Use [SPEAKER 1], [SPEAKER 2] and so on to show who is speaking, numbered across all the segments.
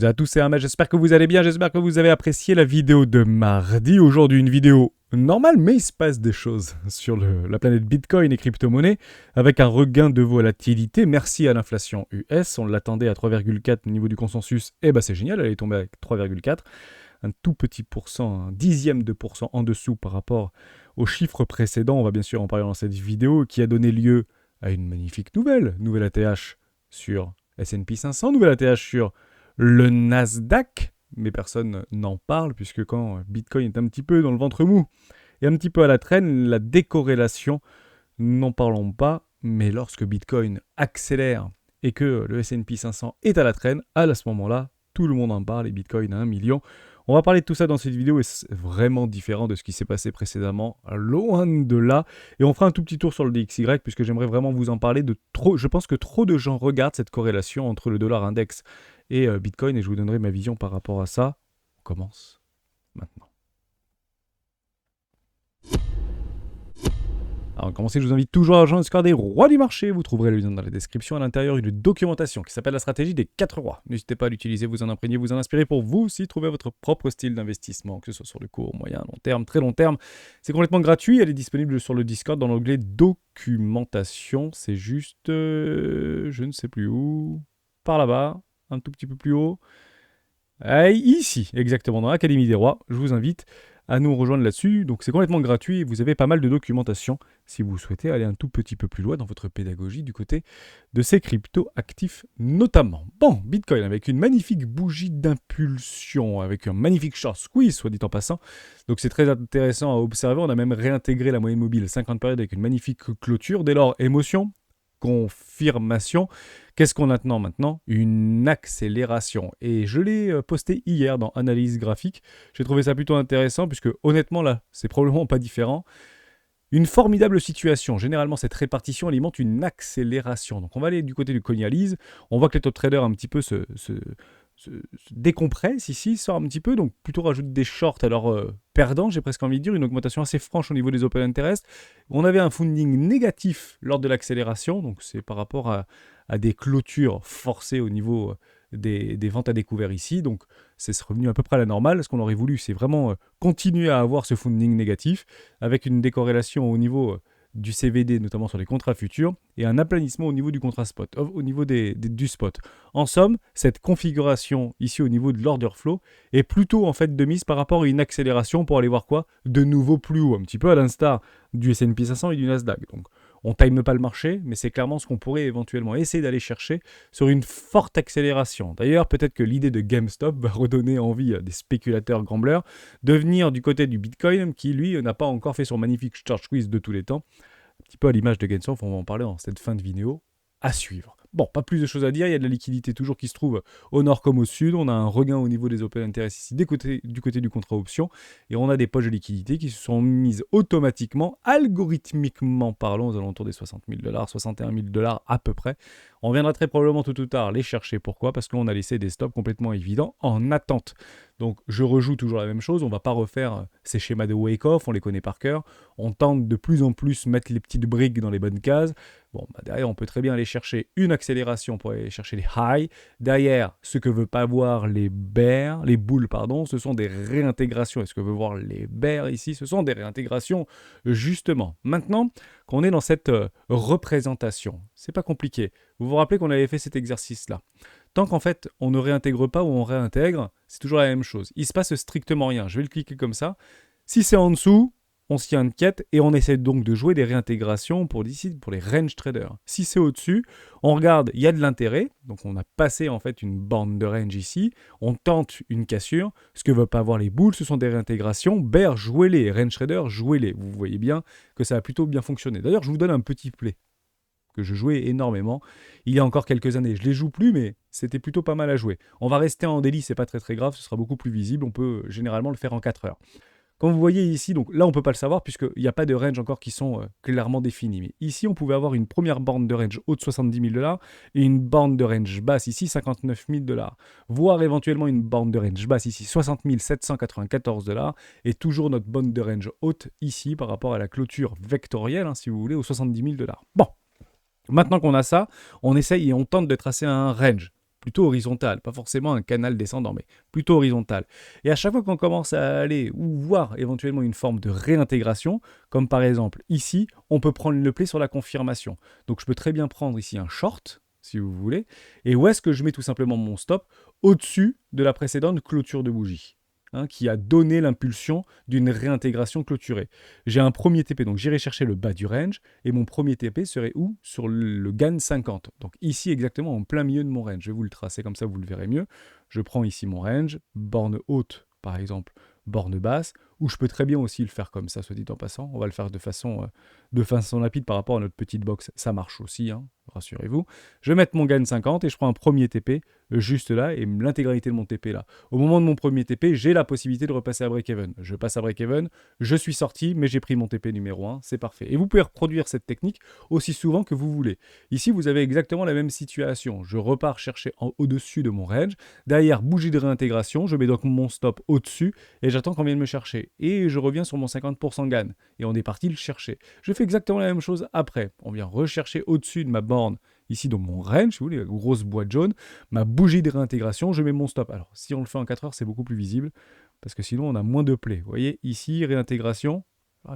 [SPEAKER 1] toutes et à tous, c'est Ahmed, j'espère que vous allez bien, j'espère que vous avez apprécié la vidéo de mardi. Aujourd'hui, une vidéo normale, mais il se passe des choses sur la planète Bitcoin et crypto-monnaie, avec un regain de volatilité. Merci à l'inflation US, on l'attendait à 3,4 au niveau du consensus, et bah c'est génial, elle est tombée à 3,4. Un tout petit pourcent, un dixième de pourcent en dessous par rapport aux chiffres précédents. On va bien sûr en parler dans cette vidéo, qui a donné lieu à une magnifique nouvelle ATH sur S&P 500, nouvelle ATH sur le Nasdaq, mais personne n'en parle, puisque quand Bitcoin est un petit peu dans le ventre mou et un petit peu à la traîne, la décorrélation, n'en parlons pas, mais lorsque Bitcoin accélère et que le S&P 500 est à la traîne, à ce moment-là, tout le monde en parle et Bitcoin à 1 million. On va parler de tout ça dans cette vidéo et c'est vraiment différent de ce qui s'est passé précédemment, loin de là. Et on fera un tout petit tour sur le DXY puisque j'aimerais vraiment vous en parler de trop. Je pense que trop de gens regardent cette corrélation entre le dollar index et Bitcoin et je vous donnerai ma vision par rapport à ça. On commence maintenant. Alors, pour commencer, je vous invite toujours à rejoindre le Discord des rois du marché. Vous trouverez le lien dans la description. À l'intérieur, une documentation qui s'appelle la stratégie des 4 rois. N'hésitez pas à l'utiliser, vous en imprégner, vous en inspirer pour vous aussi trouver votre propre style d'investissement, que ce soit sur le court, moyen, long terme, très long terme. C'est complètement gratuit. Elle est disponible sur le Discord dans l'onglet documentation. C'est juste, je ne sais plus où, par là-bas, un tout petit peu plus haut. Ici, exactement, dans l'Académie des rois. Je vous invite à nous rejoindre là-dessus. Donc c'est complètement gratuit et vous avez pas mal de documentation si vous souhaitez aller un tout petit peu plus loin dans votre pédagogie du côté de ces crypto-actifs notamment. Bon, Bitcoin avec une magnifique bougie d'impulsion, avec un magnifique short squeeze, soit dit en passant. Donc c'est très intéressant à observer. On a même réintégré la moyenne mobile 50 périodes avec une magnifique clôture. Dès lors, émotion, confirmation. Qu'est-ce qu'on attend maintenant? Une accélération. Et je l'ai posté hier dans Analyse graphique. J'ai trouvé ça plutôt intéressant puisque honnêtement là, c'est probablement pas différent. Une formidable situation. Généralement, cette répartition alimente une accélération. Donc on va aller du côté du Coinalyse. On voit que les top traders un petit peu se décompressent ici, sortent un petit peu, donc plutôt rajoutent des shorts à leur perdant, j'ai presque envie de dire, une augmentation assez franche au niveau des open interest. On avait un funding négatif lors de l'accélération, donc c'est par rapport à des clôtures forcées au niveau des ventes à découvert ici, donc c'est revenu à peu près à la normale. Ce qu'on aurait voulu, c'est vraiment continuer à avoir ce funding négatif, avec une décorrélation au niveau du CVD, notamment sur les contrats futurs, et un aplanissement au niveau du contrat spot, au niveau du spot. En somme, cette configuration ici au niveau de l'order flow est plutôt en fait de mise par rapport à une accélération pour aller voir quoi? De nouveau plus haut, un petit peu à l'instar du S&P 500 et du Nasdaq. Donc on ne time pas le marché, mais c'est clairement ce qu'on pourrait éventuellement essayer d'aller chercher sur une forte accélération. D'ailleurs, peut-être que l'idée de GameStop va redonner envie à des spéculateurs gamblers de venir du côté du Bitcoin, qui lui n'a pas encore fait son magnifique short squeeze de tous les temps. Un petit peu à l'image de GameStop, on va en parler dans cette fin de vidéo. À suivre. Bon, pas plus de choses à dire, il y a de la liquidité toujours qui se trouve au nord comme au sud, on a un regain au niveau des open interest ici du côté du contrat option, et on a des poches de liquidité qui se sont mises automatiquement, algorithmiquement parlant, aux alentours des 60 000 $, 61 000 $ à peu près. On viendra très probablement tout ou tard les chercher. Pourquoi? Parce que l'on a laissé des stops complètement évidents en attente. Donc je rejoue toujours la même chose, on ne va pas refaire ces schémas de wake-off, on les connaît par cœur. On tente de plus en plus mettre les petites briques dans les bonnes cases. Bon, bah derrière, on peut très bien aller chercher une accélération pour aller chercher les highs. Derrière, ce que ne veulent pas voir les bulls, ce sont des réintégrations. Et ce que veut voir les bears ici, ce sont des réintégrations, justement. Maintenant, qu'on est dans cette représentation, c'est pas compliqué. Vous vous rappelez qu'on avait fait cet exercice-là. Tant qu'en fait, on ne réintègre pas ou on réintègre, c'est toujours la même chose. Il ne se passe strictement rien. Je vais le cliquer comme ça. Si c'est en dessous, on s'y inquiète et on essaie donc de jouer des réintégrations pour les range traders. Si c'est au-dessus, on regarde, il y a de l'intérêt. Donc on a passé en fait une borne de range ici. On tente une cassure. Ce que ne veulent pas voir les bulls, ce sont des réintégrations. Bear, jouez-les. Range traders, jouez-les. Vous voyez bien que ça a plutôt bien fonctionné. D'ailleurs, je vous donne un petit play que je jouais énormément il y a encore quelques années. Je ne les joue plus, mais c'était plutôt pas mal à jouer. On va rester en daily, c'est pas très grave, ce sera beaucoup plus visible. On peut généralement le faire en 4 heures. Comme vous voyez ici, donc là on ne peut pas le savoir puisqu'il n'y a pas de range encore qui sont clairement définis. Mais ici on pouvait avoir une première borne de range haute 70 000 $ et une borne de range basse ici 59 000 $. Voire éventuellement une borne de range basse ici 60 794 $ et toujours notre borne de range haute ici par rapport à la clôture vectorielle, si vous voulez, aux 70 000 $. Bon. Maintenant qu'on a ça, on essaye et on tente de tracer un range. plutôt horizontale, pas forcément un canal descendant, mais plutôt horizontale. Et à chaque fois qu'on commence à aller ou voir éventuellement une forme de réintégration, comme par exemple ici, on peut prendre le play sur la confirmation. Donc je peux très bien prendre ici un short, si vous voulez, et où est-ce que je mets tout simplement mon stop au-dessus de la précédente clôture de bougie, qui a donné l'impulsion d'une réintégration clôturée. J'ai un premier TP, donc j'irai chercher le bas du range, et mon premier TP serait où? Sur le GAN 50. Donc ici exactement en plein milieu de mon range. Je vais vous le tracer comme ça, vous le verrez mieux. Je prends ici mon range, borne haute par exemple, borne basse, ou je peux très bien aussi le faire comme ça, soit dit en passant. On va le faire de façon rapide par rapport à notre petite box. Ça marche aussi, rassurez-vous. Je vais mettre mon GAN 50 et je prends un premier TP juste là et l'intégralité de mon TP là. Au moment de mon premier TP, j'ai la possibilité de repasser à break-even. Je passe à break-even, je suis sorti, mais j'ai pris mon TP numéro 1, c'est parfait. Et vous pouvez reproduire cette technique aussi souvent que vous voulez. Ici, vous avez exactement la même situation. Je repars chercher au-dessus de mon range. Derrière, bougie de réintégration, je mets donc mon stop au-dessus et j'attends qu'on vienne me chercher. Et je reviens sur mon 50% GAN. Et on est parti le chercher. Je fais exactement la même chose après. On vient rechercher au-dessus de ma borne, ici dans mon range, vous voulez, la grosse boîte jaune, ma bougie de réintégration, je mets mon stop. Alors, si on le fait en 4 heures, c'est beaucoup plus visible, parce que sinon, on a moins de play. Vous voyez, ici, réintégration.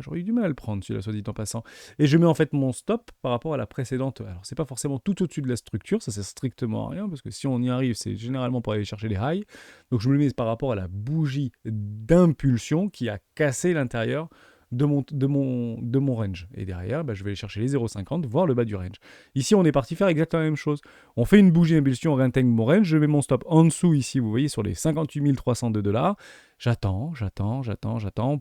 [SPEAKER 1] J'aurais eu du mal à le prendre, celui-là, soit dit en passant. Et je mets en fait mon stop par rapport à la précédente. Alors, c'est pas forcément tout au-dessus de la structure, ça sert strictement à rien, parce que si on y arrive, c'est généralement pour aller chercher les highs. Donc, je me le mets par rapport à la bougie d'impulsion qui a cassé l'intérieur de mon range. Et derrière, je vais aller chercher les 0,50, voir le bas du range. Ici, on est parti faire exactement la même chose. On fait une bougie d'impulsion, on réintègre mon range, je mets mon stop en dessous ici, vous voyez, sur les 58 302 $. J'attends.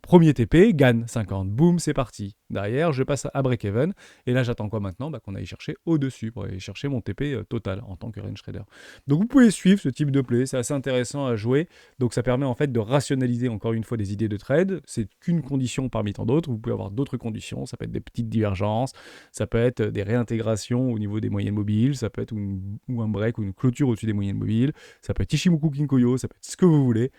[SPEAKER 1] Premier TP, GAN 50, boum, c'est parti. Derrière, je passe à break-even. Et là, j'attends quoi maintenant? Qu'on aille chercher au-dessus pour aller chercher mon TP total en tant que range trader. Donc, vous pouvez suivre ce type de play. C'est assez intéressant à jouer. Donc, ça permet en fait de rationaliser encore une fois des idées de trade. C'est qu'une condition parmi tant d'autres. Vous pouvez avoir d'autres conditions. Ça peut être des petites divergences. Ça peut être des réintégrations au niveau des moyennes mobiles. Ça peut être ou un break ou une clôture au-dessus des moyennes mobiles. Ça peut être Ichimoku Kinkoyo. Ça peut être ce que vous voulez.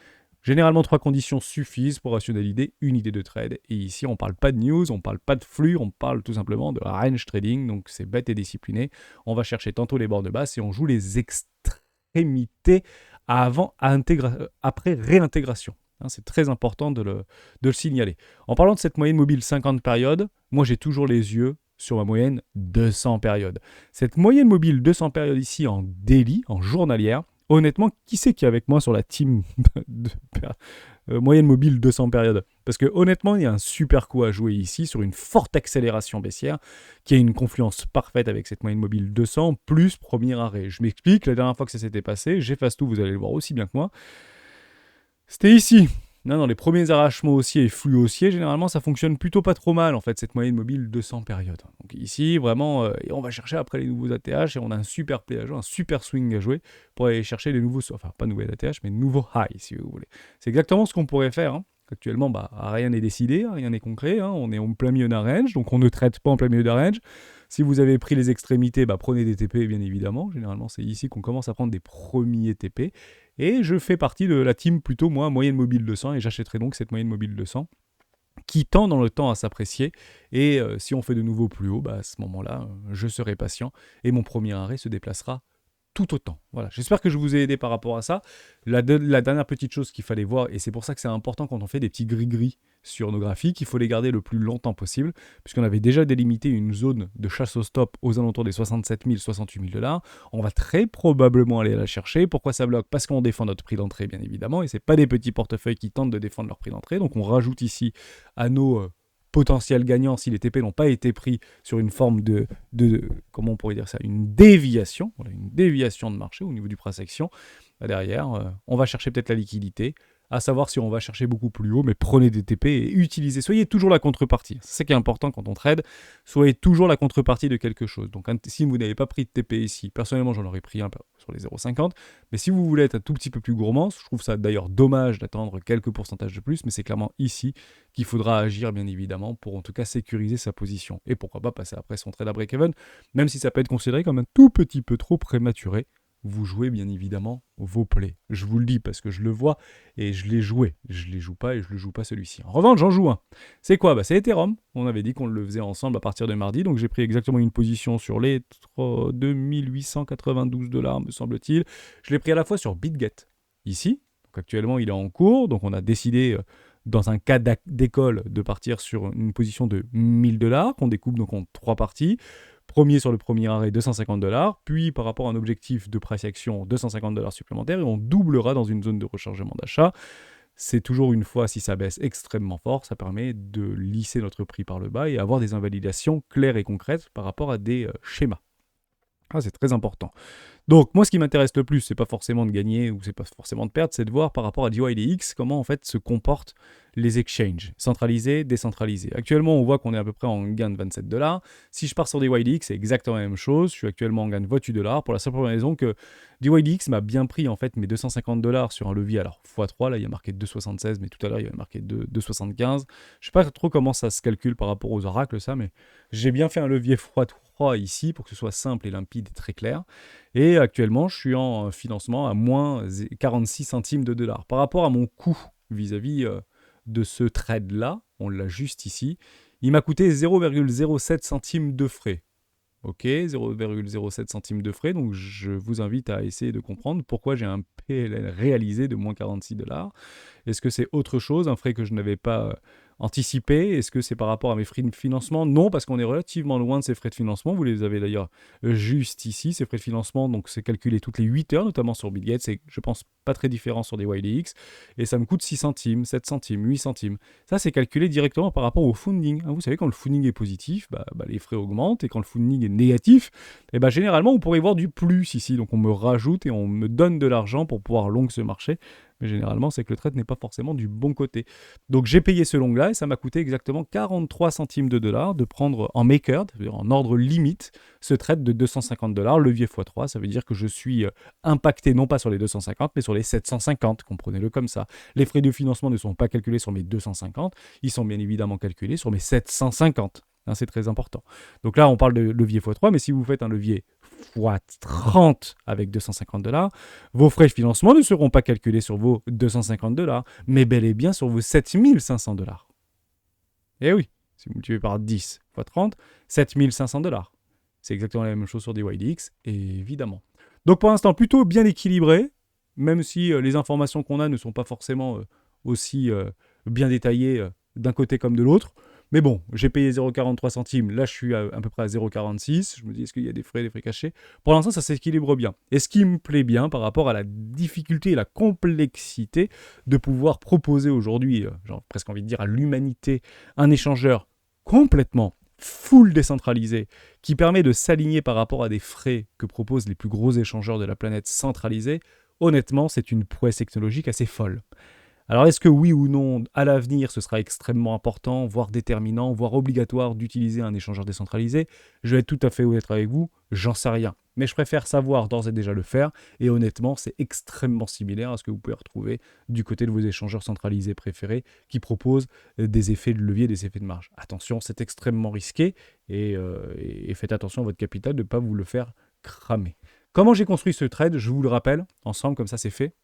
[SPEAKER 1] Généralement, 3 conditions suffisent pour rationaliser une idée de trade. Et ici, on ne parle pas de news, on ne parle pas de flux, on parle tout simplement de range trading. Donc, c'est bête et discipliné. On va chercher tantôt les bornes basses et on joue les extrémités après réintégration. C'est très important de le signaler. En parlant de cette moyenne mobile 50 périodes, moi, j'ai toujours les yeux sur ma moyenne 200 périodes. Cette moyenne mobile 200 périodes ici en daily, en journalière, honnêtement, qui c'est qui est avec moi sur la team moyenne mobile 200 périodes? Parce que honnêtement, il y a un super coup à jouer ici sur une forte accélération baissière qui a une confluence parfaite avec cette moyenne mobile 200 plus premier arrêt. Je m'explique, la dernière fois que ça s'était passé, j'efface tout, vous allez le voir aussi bien que moi. C'était ici. Non, les premiers arrachements haussiers et flux haussiers, généralement, ça fonctionne plutôt pas trop mal, en fait, cette moyenne mobile 200 périodes. Donc ici, vraiment, et on va chercher après les nouveaux ATH, et on a un super play à jouer, un super swing à jouer, pour aller chercher les nouveaux, enfin, pas nouveaux ATH, mais nouveaux highs, si vous voulez. C'est exactement ce qu'on pourrait faire, Actuellement, rien n'est décidé, rien n'est concret, on est en plein milieu d'un range, donc on ne traite pas en plein milieu d'un range. Si vous avez pris les extrémités, prenez des TP, bien évidemment. Généralement, c'est ici qu'on commence à prendre des premiers TP. Et je fais partie de la team plutôt, moi, moyenne mobile 200, et j'achèterai donc cette moyenne mobile 200 qui tend dans le temps à s'apprécier. Et si on fait de nouveau plus haut, à ce moment-là, je serai patient et mon premier arrêt se déplacera tout autant. Voilà, j'espère que je vous ai aidé par rapport à ça. La dernière petite chose qu'il fallait voir, et c'est pour ça que c'est important quand on fait des petits gris-gris sur nos graphiques, il faut les garder le plus longtemps possible, puisqu'on avait déjà délimité une zone de chasse au stop aux alentours des 67 000, 68 000 $. On va très probablement aller la chercher. Pourquoi ça bloque? Parce qu'on défend notre prix d'entrée, bien évidemment, et c'est pas des petits portefeuilles qui tentent de défendre leur prix d'entrée. Donc on rajoute ici à nos potentiels gagnants si les TP n'ont pas été pris sur une forme de comment on pourrait dire ça, une déviation de marché au niveau du price action. Derrière, on va chercher peut-être la liquidité, à savoir si on va chercher beaucoup plus haut, mais prenez des TP et utilisez, soyez toujours la contrepartie. C'est ce qui est important quand on trade, soyez toujours la contrepartie de quelque chose. Donc si vous n'avez pas pris de TP ici, personnellement j'en aurais pris un sur les 0,50, mais si vous voulez être un tout petit peu plus gourmand, je trouve ça d'ailleurs dommage d'attendre quelques pourcentages de plus, mais c'est clairement ici qu'il faudra agir bien évidemment pour en tout cas sécuriser sa position. Et pourquoi pas passer après son trade à break-even, même si ça peut être considéré comme un tout petit peu trop prématuré vous jouez bien évidemment vos plays. Je vous le dis parce que je le vois et je l'ai joué. Je ne les joue pas et je ne le joue pas celui-ci. En revanche, j'en joue un. C'est quoi? C'est Ethereum. On avait dit qu'on le faisait ensemble à partir de mardi. Donc j'ai pris exactement une position sur les 2892 $, me semble-t-il. Je l'ai pris à la fois sur BitGet, ici. Donc actuellement, il est en cours. Donc on a décidé, dans un cas d'école, de partir sur une position de 1000 $, qu'on découpe donc en 3 parties. Premier sur le premier arrêt, 250 $, puis par rapport à un objectif de price action, 250 $ supplémentaires, et on doublera dans une zone de rechargement d'achat. C'est toujours une fois, si ça baisse extrêmement fort, ça permet de lisser notre prix par le bas et avoir des invalidations claires et concrètes par rapport à des schémas. Ah, c'est très important. Donc, moi, ce qui m'intéresse le plus, c'est pas forcément de gagner ou c'est pas forcément de perdre, c'est de voir par rapport à DYDX comment en fait se comportent les exchanges, centralisés, décentralisés. Actuellement, on voit qu'on est à peu près en gain de 27 $. Si je pars sur DYDX, c'est exactement la même chose. Je suis actuellement en gain de 28 $ pour la simple raison que DYDX m'a bien pris en fait mes 250 $ sur un levier. Alors, x3, là, il y a marqué 2,76, mais tout à l'heure, il y avait marqué 2,75. Je sais pas trop comment ça se calcule par rapport aux oracles, ça, mais j'ai bien fait un levier x3 ici pour que ce soit simple et limpide et très clair. Et actuellement, je suis en financement à moins 46 centimes de dollars. Par rapport à mon coût vis-à-vis de ce trade-là, on l'a juste ici, il m'a coûté 0,07 centimes de frais. Ok, 0,07 centimes de frais, donc je vous invite à essayer de comprendre pourquoi j'ai un PLN réalisé de moins 46 $. Est-ce que c'est autre chose, un frais que je n'avais pas anticipé? Est-ce que c'est par rapport à mes frais de financement? Non, parce qu'on est relativement loin de ces frais de financement. Vous les avez d'ailleurs juste ici, ces frais de financement. Donc c'est calculé toutes les 8 heures, notamment sur BitGet. C'est, je pense, pas très différent sur des YDX. Et ça me coûte 6 centimes, 7 centimes, 8 centimes. Ça, c'est calculé directement par rapport au funding. Vous savez, quand le funding est positif, les frais augmentent. Et quand le funding est négatif, généralement, on pourrait voir du plus ici. Donc on me rajoute et on me donne de l'argent pour pouvoir long ce marché. Mais généralement, c'est que le trade n'est pas forcément du bon côté. Donc j'ai payé ce long-là et ça m'a coûté exactement 43 centimes de dollars de prendre en maker, c'est-à-dire en ordre limite, ce trade de 250 $, levier x3. Ça veut dire que je suis impacté non pas sur les 250, mais sur les 750, comprenez-le comme ça. Les frais de financement ne sont pas calculés sur mes 250, ils sont bien évidemment calculés sur mes 750. C'est très important. Donc là, on parle de levier x3, mais si vous faites un levier x30 avec 250 $, vos frais de financement ne seront pas calculés sur vos 250 $, mais bel et bien sur vos 7500 $. Eh oui, si vous multipliez par 10 x 30, 7500 $. C'est exactement la même chose sur des YDX, évidemment. Donc pour l'instant, plutôt bien équilibré, même si les informations qu'on a ne sont pas forcément aussi bien détaillées d'un côté comme de l'autre. Mais bon, j'ai payé 0,43 centimes. Là, je suis à peu près à 0,46. Je me dis, est-ce qu'il y a des frais cachés? Pour l'instant, ça s'équilibre bien. Et ce qui me plaît bien par rapport à la difficulté et la complexité de pouvoir proposer aujourd'hui, j'ai presque envie de dire à l'humanité, un échangeur complètement full décentralisé qui permet de s'aligner par rapport à des frais que proposent les plus gros échangeurs de la planète centralisés, honnêtement, c'est une prouesse technologique assez folle. Alors est-ce que oui ou non, à l'avenir, ce sera extrêmement important, voire déterminant, voire obligatoire d'utiliser un échangeur décentralisé? Je vais être tout à fait honnête avec vous, j'en sais rien. Mais je préfère savoir d'ores et déjà le faire, et honnêtement, c'est extrêmement similaire à ce que vous pouvez retrouver du côté de vos échangeurs centralisés préférés qui proposent des effets de levier, des effets de marge. Attention, c'est extrêmement risqué, et faites attention à votre capital de ne pas vous le faire cramer. Comment j'ai construit ce trade? Je vous le rappelle, ensemble, comme ça c'est fait.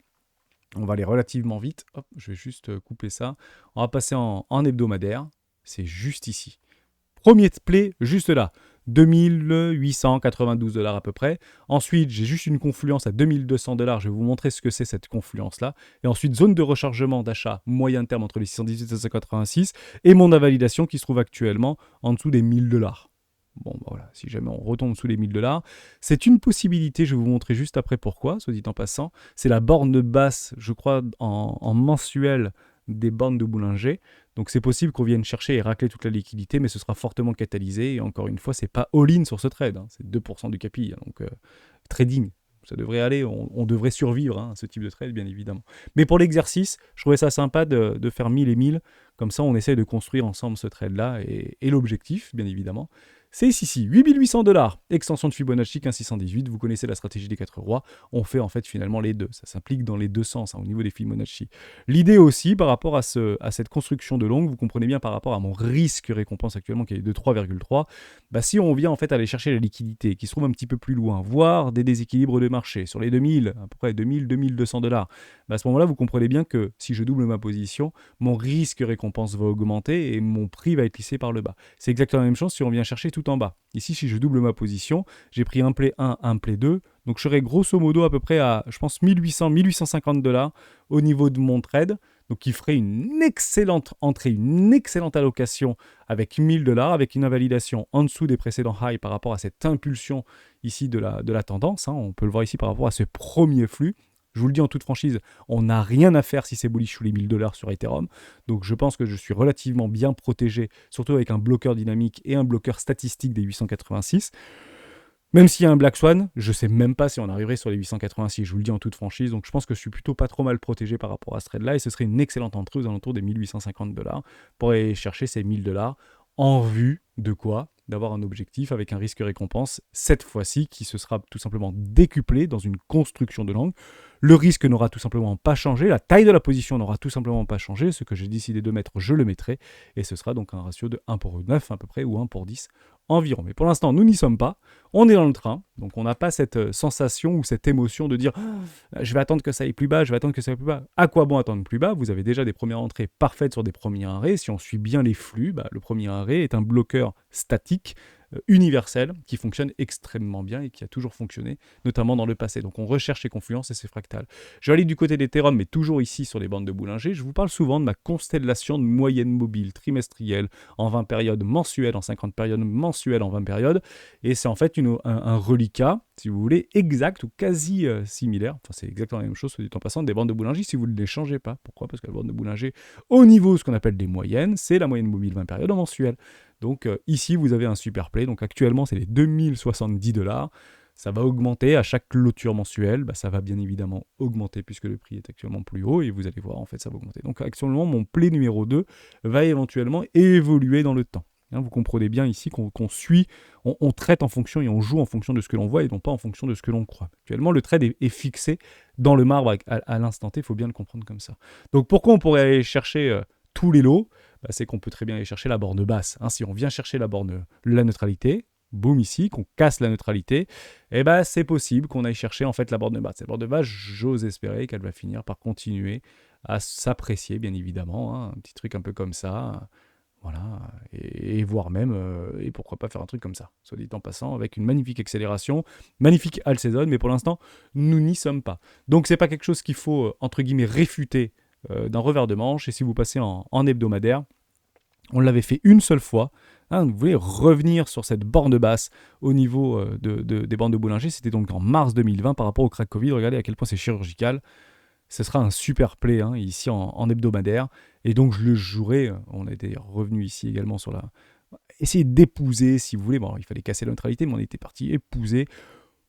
[SPEAKER 1] On va aller relativement vite. Hop, je vais juste couper ça. On va passer en hebdomadaire. C'est juste ici. Premier play, juste là. 2892 $ à peu près. Ensuite, j'ai juste une confluence à 2200 $. Je vais vous montrer ce que c'est cette confluence-là. Et ensuite, zone de rechargement d'achat moyen terme entre les 618 et 786. Et mon invalidation qui se trouve actuellement en dessous des 1000 $. Bon, voilà, si jamais on retombe sous les 1000 $, c'est une possibilité, je vais vous montrer juste après pourquoi, soit dit en passant. C'est la borne basse, je crois, en mensuel des bornes de Boulanger. Donc c'est possible qu'on vienne chercher et racler toute la liquidité, mais ce sera fortement catalysé. Et encore une fois, c'est pas all-in sur ce trade, c'est 2% du capi. Donc trading, ça devrait aller, on devrait survivre à ce type de trade, bien évidemment. Mais pour l'exercice, je trouvais ça sympa de faire 1000 et 1000. Comme ça, on essaie de construire ensemble ce trade-là. Et l'objectif, bien évidemment, C'est ici, 8800 $, extension de Fibonacci 15618, vous connaissez la stratégie des 4 rois, on fait en fait finalement les deux, ça s'implique dans les deux sens au niveau des Fibonacci. L'idée aussi par rapport à cette construction de longue, vous comprenez bien par rapport à mon risque-récompense actuellement qui est de 3,3, si on vient en fait aller chercher la liquidité qui se trouve un petit peu plus loin, voire des déséquilibres de marché sur les 2000, à peu près 2200 $, à ce moment-là vous comprenez bien que si je double ma position, mon risque-récompense va augmenter et mon prix va être lissé par le bas. C'est exactement la même chose si on vient chercher tout en bas. Ici, si je double ma position, j'ai pris un play 1, un play 2, donc je serai grosso modo à peu près à, je pense, 1850 $ au niveau de mon trade, donc qui ferait une excellente entrée, une excellente allocation avec 1000 $, avec une invalidation en dessous des précédents highs par rapport à cette impulsion ici de la tendance. On peut le voir ici par rapport à ce premier flux. Je vous le dis en toute franchise, on n'a rien à faire si c'est bullish sous les 1000 $ sur Ethereum. Donc je pense que je suis relativement bien protégé, surtout avec un bloqueur dynamique et un bloqueur statistique des 886. Même s'il y a un Black Swan, je ne sais même pas si on arriverait sur les 886, je vous le dis en toute franchise. Donc je pense que je suis plutôt pas trop mal protégé par rapport à ce trade-là et ce serait une excellente entrée aux alentours des 1850 $ pour aller chercher ces 1000 $ en vue de quoi ? D'avoir un objectif avec un risque-récompense, cette fois-ci, qui se sera tout simplement décuplé dans une construction de langue. Le risque n'aura tout simplement pas changé, la taille de la position n'aura tout simplement pas changé. Ce que j'ai décidé de mettre, je le mettrai. Et ce sera donc un ratio de 1 pour 9 à peu près, ou 1 pour 10 environ. Mais pour l'instant, nous n'y sommes pas. On est dans le train. Donc on n'a pas cette sensation ou cette émotion de dire je vais attendre que ça aille plus bas, je vais attendre que ça aille plus bas. À quoi bon attendre plus bas ? Vous avez déjà des premières entrées parfaites sur des premiers arrêts. Si on suit bien les flux, le premier arrêt est un bloqueur statique universel qui fonctionne extrêmement bien et qui a toujours fonctionné, notamment dans le passé. Donc on recherche ces confluences et ces fractales. Je vais aller du côté d'Ethereum, mais toujours ici sur les bandes de Boulinger. Je vous parle souvent de ma constellation de moyenne mobile trimestrielle en 20 périodes mensuelles, en 50 périodes mensuelles, en 20 périodes. Et c'est en fait un reliquat, si vous voulez, exact ou quasi similaire. Enfin, c'est exactement la même chose, soit dit en passant, des bandes de Boulinger si vous ne les changez pas. Pourquoi ? Parce que la bande de Boulinger, au niveau de ce qu'on appelle des moyennes, c'est la moyenne mobile 20 périodes en mensuel. Donc ici, vous avez un super play. Donc actuellement, c'est les 2070 $. Ça va augmenter à chaque clôture mensuelle. Ça va bien évidemment augmenter puisque le prix est actuellement plus haut. Et vous allez voir, en fait, ça va augmenter. Donc actuellement, mon play numéro 2 va éventuellement évoluer dans le temps. Vous comprenez bien ici qu'on suit, on traite en fonction et on joue en fonction de ce que l'on voit et non pas en fonction de ce que l'on croit. Actuellement, le trade est fixé dans le marbre à l'instant T. Il faut bien le comprendre comme ça. Donc pourquoi on pourrait aller chercher tous les lots ? C'est qu'on peut très bien aller chercher la borne basse. Si on vient chercher la neutralité, boum ici, qu'on casse la neutralité, c'est possible qu'on aille chercher en fait la borne basse. Cette borne basse, j'ose espérer qu'elle va finir par continuer à s'apprécier, bien évidemment. Un petit truc un peu comme ça, voilà, et voire même, et pourquoi pas faire un truc comme ça, soit dit en passant, avec une magnifique accélération, magnifique all season, mais pour l'instant, nous n'y sommes pas. Donc c'est pas quelque chose qu'il faut, entre guillemets, réfuter d'un revers de manche, et si vous passez en hebdomadaire, on l'avait fait une seule fois. Vous voulez revenir sur cette borne basse au niveau des bandes de Boulinger, c'était donc en mars 2020 par rapport au crack Covid. Regardez à quel point c'est chirurgical. Ce sera un super play ici en hebdomadaire. Et donc je le jouerai. On a été revenu ici également sur la... Essayer d'épouser, si vous voulez. Bon, il fallait casser la neutralité, mais on était parti épouser.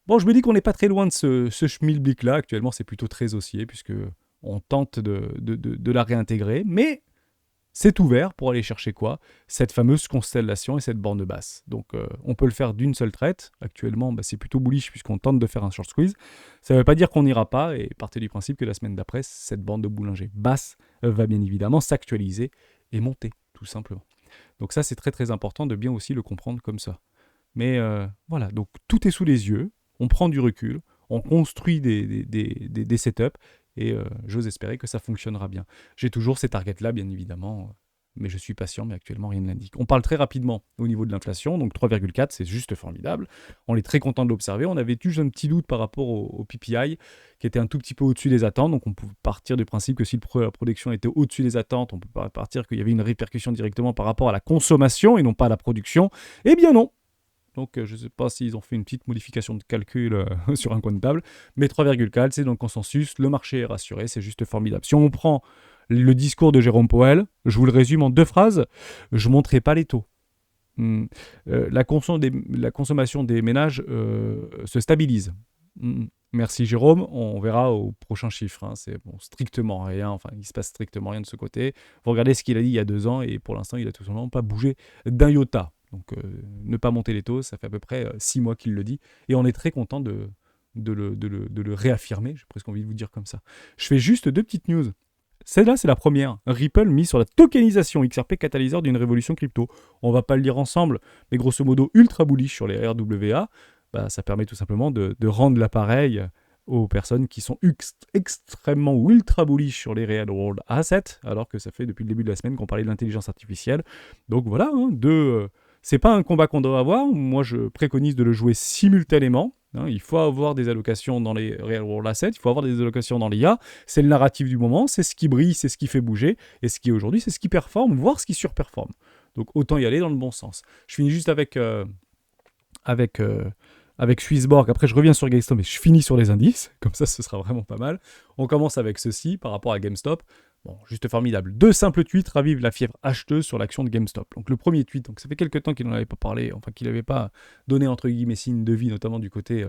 [SPEAKER 1] Bon, je me dis qu'on n'est pas très loin de ce schmilblick-là. Actuellement, c'est plutôt très haussier, puisque on tente de la réintégrer. Mais c'est ouvert pour aller chercher quoi ? Cette fameuse constellation et cette borne basse. Donc on peut le faire d'une seule traite. Actuellement, c'est plutôt bullish puisqu'on tente de faire un short squeeze. Ça ne veut pas dire qu'on n'ira pas, et partez du principe que la semaine d'après, cette borne de Boulinger basse va bien évidemment s'actualiser et monter, tout simplement. Donc ça, c'est très très important de bien aussi le comprendre comme ça. Mais voilà, donc tout est sous les yeux, on prend du recul, on construit des setups, et j'ose espérer que ça fonctionnera bien. J'ai toujours ces targets-là, bien évidemment, mais je suis patient, mais actuellement, rien ne l'indique. On parle très rapidement au niveau de l'inflation, donc 3,4, c'est juste formidable. On est très content de l'observer. On avait juste un petit doute par rapport au PPI, qui était un tout petit peu au-dessus des attentes, donc on peut partir du principe que si la production était au-dessus des attentes, on peut partir qu'il y avait une répercussion directement par rapport à la consommation et non pas à la production. Eh bien non. Donc je ne sais pas s'ils ont fait une petite modification de calcul sur un coin de table, mais 3,4, c'est dans le consensus, le marché est rassuré, c'est juste formidable. Si on prend le discours de Jérôme Powell, je vous le résume en 2 phrases, je ne monterai pas les taux. La consommation des ménages se stabilise. Merci Jérôme, on verra au prochain chiffre. C'est strictement rien, il ne se passe strictement rien de ce côté. Vous regardez ce qu'il a dit il y a 2 ans, et pour l'instant, il n'a tout simplement pas bougé d'un iota. Donc ne pas monter les taux, ça fait à peu près 6 mois qu'il le dit. Et on est très content de le réaffirmer, j'ai presque envie de vous dire comme ça. Je fais juste 2 petites news. Celle-là, c'est la première. Ripple mise sur la tokenisation XRP catalyseur d'une révolution crypto. On va pas le lire ensemble, mais grosso modo, ultra bullish sur les RWA. Bah, ça permet tout simplement de rendre l'appareil aux personnes qui sont extrêmement ou ultra bullish sur les real world assets, alors que ça fait depuis le début de la semaine qu'on parlait de l'intelligence artificielle. Donc voilà, c'est pas un combat qu'on doit avoir. Moi, je préconise de le jouer simultanément. Il faut avoir des allocations dans les real world assets, il faut avoir des allocations dans l'IA. C'est le narratif du moment, c'est ce qui brille, c'est ce qui fait bouger. Et ce qui aujourd'hui, c'est ce qui performe, voire ce qui surperforme. Donc autant y aller dans le bon sens. Je finis juste avec Swissborg. Après, je reviens sur GameStop, mais je finis sur les indices. Comme ça, ce sera vraiment pas mal. On commence avec ceci par rapport à GameStop. Bon, juste formidable. 2 simples tweets ravivent la fièvre acheteuse sur l'action de GameStop. Donc le premier tweet, donc ça fait quelques temps qu'il n'en avait pas parlé, enfin qu'il n'avait pas donné entre guillemets signe de vie, notamment du côté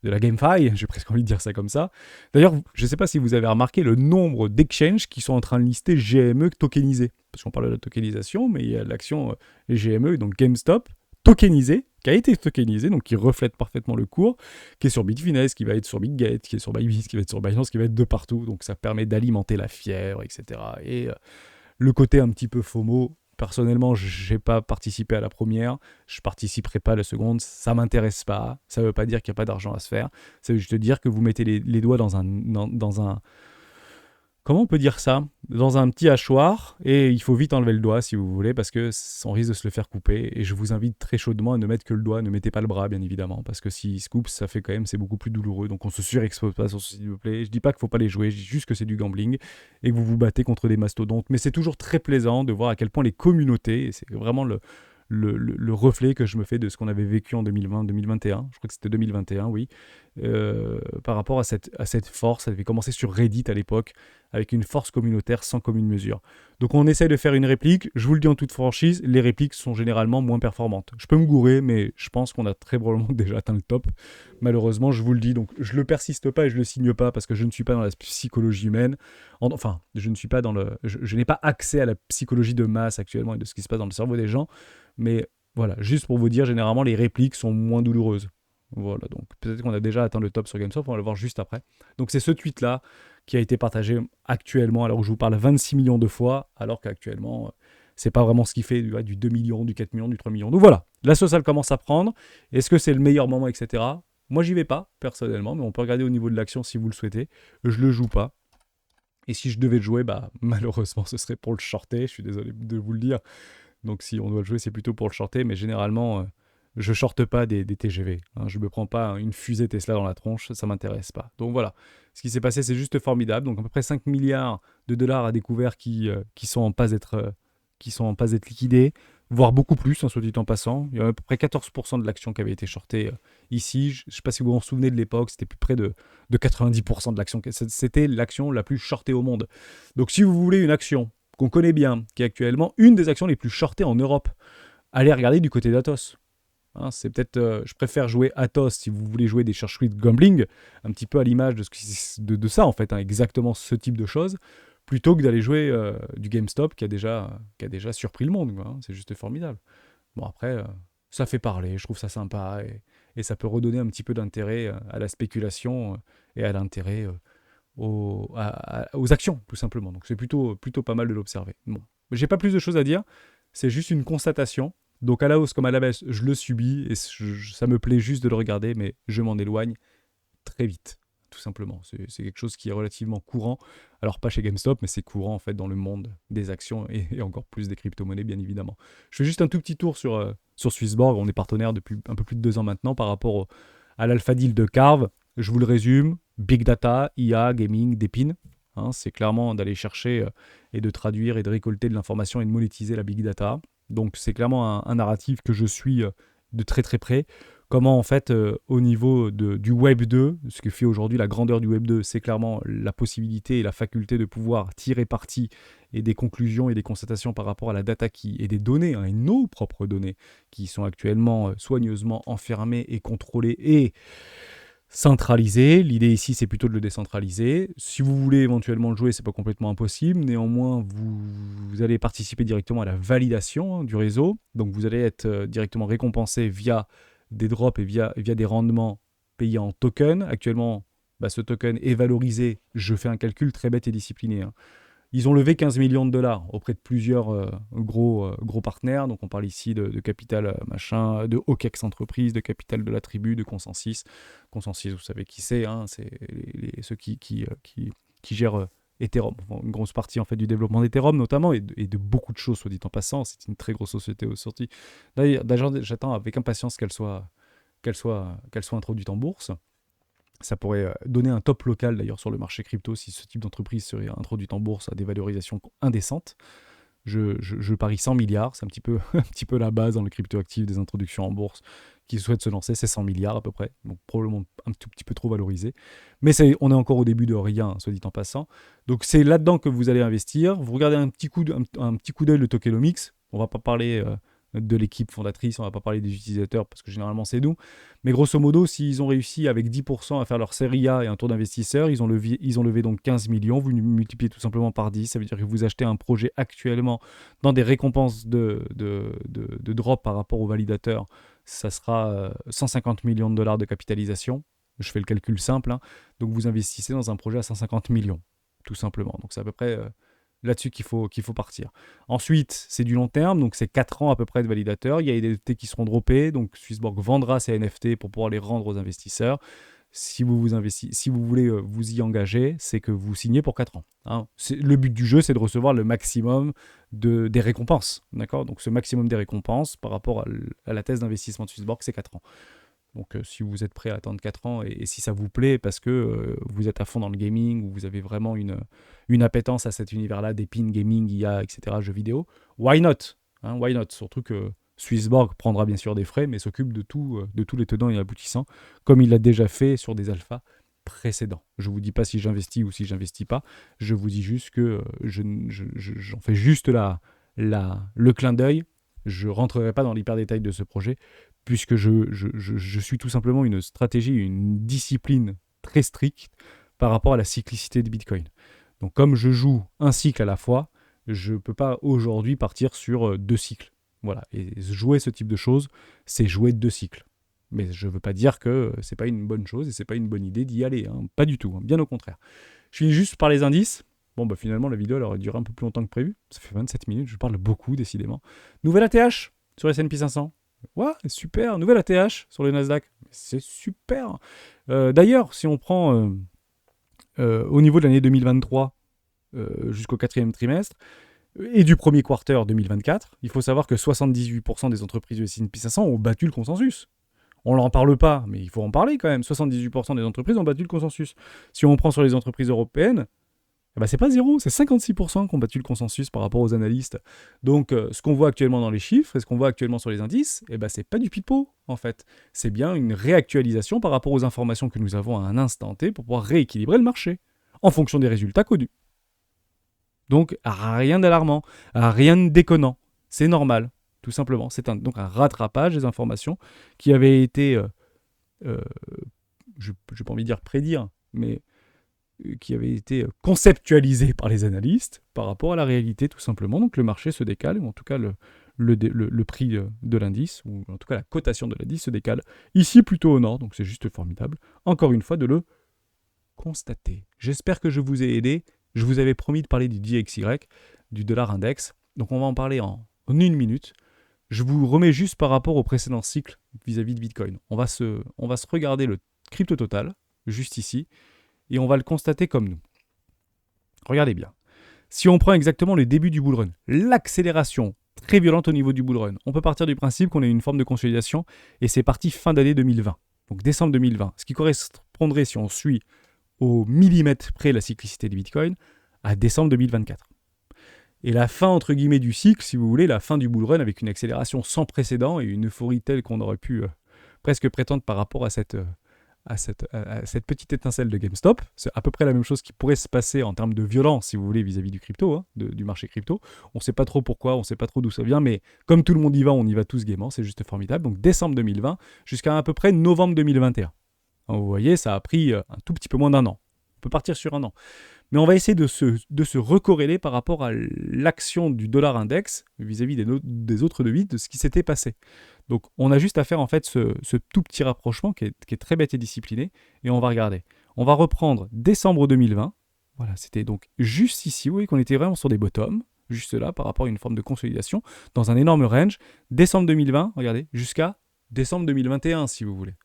[SPEAKER 1] de la GameFi, j'ai presque envie de dire ça comme ça. D'ailleurs, je ne sais pas si vous avez remarqué le nombre d'exchanges qui sont en train de lister GME tokenisé. Parce qu'on parle de la tokenisation, mais il y a l'action GME, donc GameStop, tokenisé, qui a été tokenisé, donc qui reflète parfaitement le cours, qui est sur Bitfinex, qui va être sur BitGet, qui est sur Bybit, qui va être sur Binance, qui va être de partout. Donc ça permet d'alimenter la fièvre, etc. Et le côté un petit peu FOMO, personnellement, je n'ai pas participé à la première, je ne participerai pas à la seconde, ça ne m'intéresse pas. Ça ne veut pas dire qu'il n'y a pas d'argent à se faire. Ça veut juste dire que vous mettez les doigts dans un comment on peut dire ça? Dans un petit hachoir, et il faut vite enlever le doigt si vous voulez, parce que on risque de se le faire couper, et je vous invite très chaudement à ne mettre que le doigt, ne mettez pas le bras bien évidemment, parce que s'il se coupe, ça fait quand même, c'est beaucoup plus douloureux, donc on se surexpose pas sur ce s'il vous plaît. Je dis pas qu'il faut pas les jouer, je dis juste que c'est du gambling, et que vous vous battez contre des mastodontes, mais c'est toujours très plaisant de voir à quel point les communautés, et c'est vraiment le reflet que je me fais de ce qu'on avait vécu en 2020-2021, je crois que c'était 2021, oui, par rapport à cette force. Ça avait commencé sur Reddit à l'époque, avec une force communautaire sans commune mesure. Donc on essaye de faire une réplique, je vous le dis en toute franchise, les répliques sont généralement moins performantes. Je peux me gourer, mais je pense qu'on a très probablement déjà atteint le top. Malheureusement, je vous le dis, donc je le persiste pas et je le signe pas parce que je ne suis pas dans la psychologie humaine. Enfin, je ne suis pas dans je n'ai pas accès à la psychologie de masse actuellement et de ce qui se passe dans le cerveau des gens. Mais voilà, juste pour vous dire, généralement, les répliques sont moins douloureuses. Voilà, donc peut-être qu'on a déjà atteint le top sur GameStop, on va le voir juste après. Donc c'est ce tweet-là qui a été partagé actuellement, alors où je vous parle 26 millions de fois, alors qu'actuellement, c'est pas vraiment ce qui fait du 2 millions, du 4 millions, du 3 millions. Donc voilà, la sauce, elle commence à prendre. Est-ce que c'est le meilleur moment, etc. Moi, j'y vais pas, personnellement, mais on peut regarder au niveau de l'action si vous le souhaitez. Je le joue pas. Et si je devais le jouer, bah malheureusement, ce serait pour le shorter, je suis désolé de vous le dire. Donc si on doit le jouer, c'est plutôt pour le shorter, mais généralement, je shorte pas des TGV. Hein. Je me prends pas une fusée Tesla dans la tronche, ça m'intéresse pas. Donc voilà, ce qui s'est passé, c'est juste formidable. Donc à peu près 5 milliards de dollars à découvert qui sont en passe d'être liquidés, voire beaucoup plus, soit dit en passant. Il y a à peu près 14% de l'action qui avait été shortée ici. Je ne sais pas si vous vous en souvenez de l'époque, c'était plus près de 90% de l'action. C'était l'action la plus shortée au monde. Donc si vous voulez une action qu'on connaît bien, qui est actuellement une des actions les plus shortées en Europe, allez regarder du côté d'Atos. Hein, c'est peut-être, je préfère jouer Atos si vous voulez jouer des chercheurs de gambling, un petit peu à l'image de ça en fait, hein, exactement ce type de choses, plutôt que d'aller jouer du GameStop qui a déjà surpris le monde. Quoi, hein, c'est juste formidable. Bon après, ça fait parler, je trouve ça sympa et ça peut redonner un petit peu d'intérêt à la spéculation et à l'intérêt aux actions, tout simplement. Donc c'est plutôt pas mal de l'observer. Bon. J'ai pas plus de choses à dire, c'est juste une constatation. Donc à la hausse comme à la baisse, je le subis et ça me plaît juste de le regarder, mais je m'en éloigne très vite, tout simplement. C'est quelque chose qui est relativement courant. Alors pas chez GameStop, mais c'est courant en fait dans le monde des actions et encore plus des crypto-monnaies, bien évidemment. Je fais juste un tout petit tour sur Swissborg. On est partenaire depuis un peu plus de 2 ans maintenant par rapport à l'alpha deal de Carve. Je vous le résume, Big Data, IA, Gaming, Dépine. Hein, c'est clairement d'aller chercher et de traduire et de récolter de l'information et de monétiser la Big Data. Donc c'est clairement un narratif que je suis de très très près. Comment en fait au niveau du Web 2, ce que fait aujourd'hui la grandeur du Web 2, c'est clairement la possibilité et la faculté de pouvoir tirer parti et des conclusions et des constatations par rapport à la data et des données, hein, et nos propres données, qui sont actuellement soigneusement enfermées et contrôlées et centralisé. L'idée ici, c'est plutôt de le décentraliser. Si vous voulez éventuellement le jouer, c'est pas complètement impossible. Néanmoins, vous allez participer directement à la validation du réseau. Donc, vous allez être directement récompensé via des drops et via des rendements payés en token. Actuellement, ce token est valorisé. Je fais un calcul très bête et discipliné, hein. Ils ont levé 15 millions de dollars auprès de plusieurs gros partenaires. Donc, on parle ici de Capital machin, de OKEx Entreprises, de Capital de la Tribu, de Consensus. Consensus, vous savez qui c'est, hein, c'est ceux qui gèrent Ethereum. Enfin, une grosse partie en fait du développement d'Ethereum notamment et de beaucoup de choses, soit dit en passant. C'est une très grosse société au sorti. D'ailleurs, j'attends avec impatience qu'elle soit introduite en bourse. Ça pourrait donner un top local d'ailleurs sur le marché crypto si ce type d'entreprise serait introduite en bourse à des valorisations indécentes. Je parie 100 milliards, c'est un petit peu la base dans le crypto actif des introductions en bourse qui souhaitent se lancer, c'est 100 milliards à peu près, donc probablement un tout petit peu trop valorisé. Mais on est encore au début de rien, soit dit en passant. Donc c'est là-dedans que vous allez investir. Vous regardez un petit coup d'œil le tokenomics. On va pas parler de l'équipe fondatrice, on va pas parler des utilisateurs parce que généralement c'est nous. Mais grosso modo, s'ils ont réussi avec 10% à faire leur série A et un tour d'investisseurs, ils ont levé donc 15 millions, vous multipliez tout simplement par 10, ça veut dire que vous achetez un projet actuellement dans des récompenses de drop par rapport aux validateurs, ça sera 150 millions de dollars de capitalisation. Je fais le calcul simple, hein. Donc vous investissez dans un projet à 150 millions, tout simplement. Donc c'est à peu près là-dessus qu'il faut partir. Ensuite, c'est du long terme, donc c'est 4 ans à peu près de validateur. Il y a des NFT qui seront droppés, donc Swissborg vendra ces NFT pour pouvoir les rendre aux investisseurs. Si vous voulez vous y engager, c'est que vous signez pour 4 ans, hein. Le but du jeu, c'est de recevoir le maximum des récompenses. D'accord ? Donc ce maximum des récompenses par rapport à la thèse d'investissement de Swissborg, c'est 4 ans. Donc si vous êtes prêt à attendre 4 ans et si ça vous plaît parce que vous êtes à fond dans le gaming ou vous avez vraiment une appétence à cet univers-là, des pins, gaming, IA, etc., jeux vidéo, why not, hein, why not ? Surtout que Swissborg prendra bien sûr des frais mais s'occupe de tous les tenants et aboutissants comme il l'a déjà fait sur des alphas précédents. Je ne vous dis pas si j'investis ou si j'investis pas, je vous dis juste que j'en fais juste le clin d'œil. Je ne rentrerai pas dans l'hyper détail de ce projet puisque je suis tout simplement une stratégie, une discipline très stricte par rapport à la cyclicité de Bitcoin. Donc comme je joue un cycle à la fois, je ne peux pas aujourd'hui partir sur 2 cycles. Voilà. Et jouer ce type de choses, c'est jouer 2 cycles. Mais je ne veux pas dire que ce n'est pas une bonne chose et ce n'est pas une bonne idée d'y aller, hein. Pas du tout, hein. Bien au contraire. Je finis juste par les indices. Bon, finalement, la vidéo elle aurait duré un peu plus longtemps que prévu. Ça fait 27 minutes, je parle beaucoup, décidément. Nouvelle ATH sur S&P 500. Ouais, super. Nouvelle ATH sur le Nasdaq. C'est super. D'ailleurs, si on prend au niveau de l'année 2023 jusqu'au 4e trimestre et du premier quarter 2024, il faut savoir que 78% des entreprises du S&P 500 ont battu le consensus. On n'en parle pas, mais il faut en parler quand même. 78% des entreprises ont battu le consensus. Si on prend sur les entreprises européennes, c'est pas zéro, c'est 56% qui ont battu le consensus par rapport aux analystes. Donc, ce qu'on voit actuellement dans les chiffres et ce qu'on voit actuellement sur les indices, c'est pas du pipeau, en fait. C'est bien une réactualisation par rapport aux informations que nous avons à un instant T pour pouvoir rééquilibrer le marché, en fonction des résultats connus. Donc, rien d'alarmant, rien de déconnant. C'est normal, tout simplement. C'est donc un rattrapage des informations qui avaient été, je n'ai pas envie de dire prédire, mais qui avait été conceptualisé par les analystes par rapport à la réalité tout simplement. Donc le marché se décale, ou en tout cas le prix de l'indice, ou en tout cas la cotation de l'indice se décale. Ici plutôt au nord, donc c'est juste formidable, encore une fois, de le constater. J'espère que je vous ai aidé. Je vous avais promis de parler du DXY, du dollar index. Donc on va en parler en 1 minute. Je vous remets juste par rapport au précédent cycle vis-à-vis de Bitcoin. On va se regarder le crypto total, juste ici, et on va le constater comme nous. Regardez bien. Si on prend exactement le début du bull run, l'accélération très violente au niveau du bull run, on peut partir du principe qu'on a une forme de consolidation et c'est parti fin d'année 2020, donc décembre 2020, ce qui correspondrait, si on suit au millimètre près la cyclicité du Bitcoin, à décembre 2024. Et la fin, entre guillemets, du cycle, si vous voulez, la fin du bull run avec une accélération sans précédent et une euphorie telle qu'on aurait pu presque prétendre par rapport à cette petite étincelle de GameStop. C'est à peu près la même chose qui pourrait se passer en termes de violence, si vous voulez, vis-à-vis du crypto, hein, du marché crypto. On ne sait pas trop pourquoi, on ne sait pas trop d'où ça vient, mais comme tout le monde y va, on y va tous gaiement, c'est juste formidable. Donc décembre 2020 jusqu'à à peu près novembre 2021. Alors, vous voyez, ça a pris un tout petit peu moins d'un an. On peut partir sur un an. Mais on va essayer de se recorréler par rapport à l'action du dollar index vis-à-vis des autres devises, de ce qui s'était passé. Donc on a juste à faire en fait ce tout petit rapprochement qui est très bête et discipliné, et on va regarder. On va reprendre décembre 2020. Voilà, c'était donc juste ici, vous voyez qu'on était vraiment sur des bottoms, juste là, par rapport à une forme de consolidation, dans un énorme range. Décembre 2020, regardez, jusqu'à décembre 2021 si vous voulez.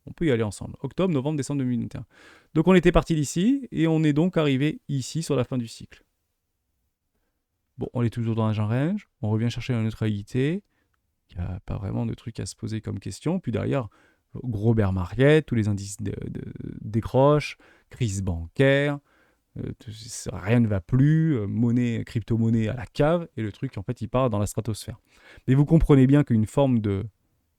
[SPEAKER 1] On peut y aller ensemble. Octobre, novembre, décembre 2021. Donc on était parti d'ici et on est donc arrivé ici sur la fin du cycle. Bon, on est toujours dans un range. On revient chercher la neutralité. Il n'y a pas vraiment de truc à se poser comme question. Puis derrière, gros bear market, tous les indices décrochent, crise bancaire, rien ne va plus, crypto-monnaie à la cave, et le truc, en fait, il part dans la stratosphère. Mais vous comprenez bien qu'une forme de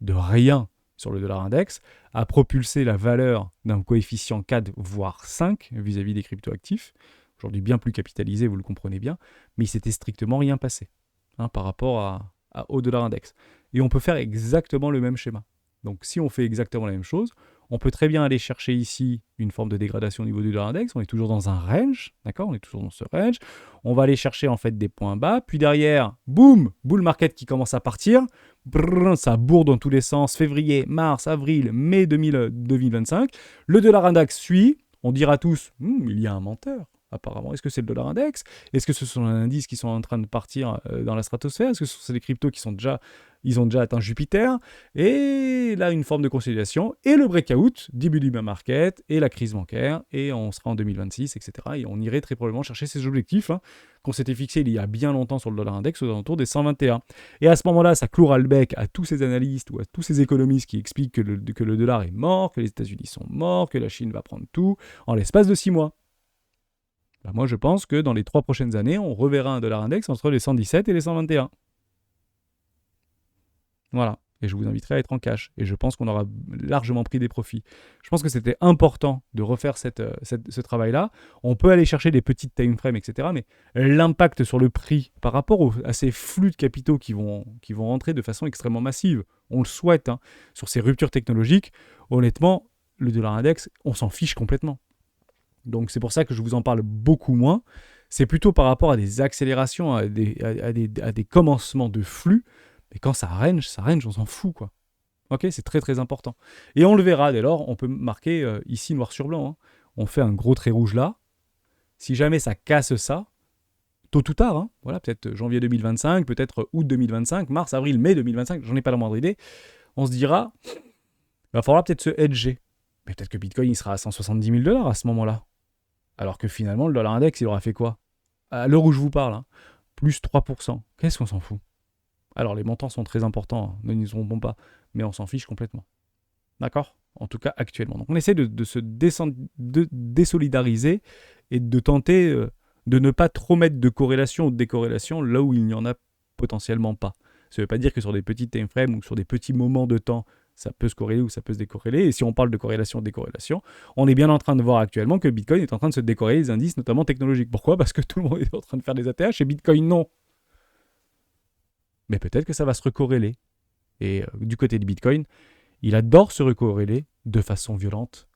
[SPEAKER 1] rien sur le dollar index a propulsé la valeur d'un coefficient 4 voire 5 vis-à-vis des cryptoactifs, aujourd'hui bien plus capitalisé, vous le comprenez bien, mais il s'était strictement rien passé par rapport au dollar index. Et on peut faire exactement le même schéma. Donc si on fait exactement la même chose, on peut très bien aller chercher ici une forme de dégradation au niveau du dollar index, on est toujours dans un range, d'accord, on est toujours dans ce range, on va aller chercher en fait des points bas, puis derrière, boum, bull market qui commence à partir, ça bourre dans tous les sens, février, mars, avril, mai 2025, le dollar index suit, on dira tous, il y a un menteur. Apparemment, est-ce que c'est le dollar index? Est-ce que ce sont les indices qui sont en train de partir dans la stratosphère? Est-ce que ce sont les cryptos qui ils ont déjà atteint Jupiter? Et là, une forme de consolidation. Et le breakout, début du bear market, et la crise bancaire, et on sera en 2026, etc. Et on irait très probablement chercher ces objectifs qu'on s'était fixés il y a bien longtemps sur le dollar index, aux alentours des 121. Et à ce moment-là, ça clouera le bec à tous ces analystes ou à tous ces économistes qui expliquent que le dollar est mort, que les États-Unis sont morts, que la Chine va prendre tout en l'espace de 6 mois. Moi, je pense que dans les 3 prochaines années, on reverra un dollar index entre les 117 et les 121. Voilà. Et je vous inviterai à être en cash. Et je pense qu'on aura largement pris des profits. Je pense que c'était important de refaire ce travail-là. On peut aller chercher des petites time frames, etc. Mais l'impact sur le prix par rapport à ces flux de capitaux qui vont rentrer de façon extrêmement massive, on le souhaite, sur ces ruptures technologiques, honnêtement, le dollar index, on s'en fiche complètement. Donc c'est pour ça que je vous en parle beaucoup moins. C'est plutôt par rapport à des accélérations, à des commencements de flux. Mais quand ça range, on s'en fout, quoi. Ok, c'est très très important. Et on le verra dès lors, on peut marquer ici noir sur blanc. On fait un gros trait rouge là. Si jamais ça casse ça, tôt ou tard, voilà, peut-être janvier 2025, peut-être août 2025, mars, avril, mai 2025, j'en ai pas la moindre idée, on se dira, il va falloir peut-être se hedger. Mais peut-être que Bitcoin il sera à 170 000 $ à ce moment-là. Alors que finalement, le dollar index, il aura fait quoi? À l'heure où je vous parle, plus 3%. Qu'est-ce qu'on s'en fout? Alors, les montants sont très importants, ne nous trompons pas, mais on s'en fiche complètement. D'accord? En tout cas, actuellement. Donc, on essaie de se désolidariser et de tenter de ne pas trop mettre de corrélation ou de décorrélation là où il n'y en a potentiellement pas. Ça ne veut pas dire que sur des petites time frames ou sur des petits moments de temps, ça peut se corréler ou ça peut se décorréler. Et si on parle de corrélation-décorrélation, on est bien en train de voir actuellement que Bitcoin est en train de se décorréler les indices, notamment technologiques. Pourquoi? Parce que tout le monde est en train de faire des ATH et Bitcoin non. Mais peut-être que ça va se recorréler. Et du côté de Bitcoin, il adore se recorréler de façon violente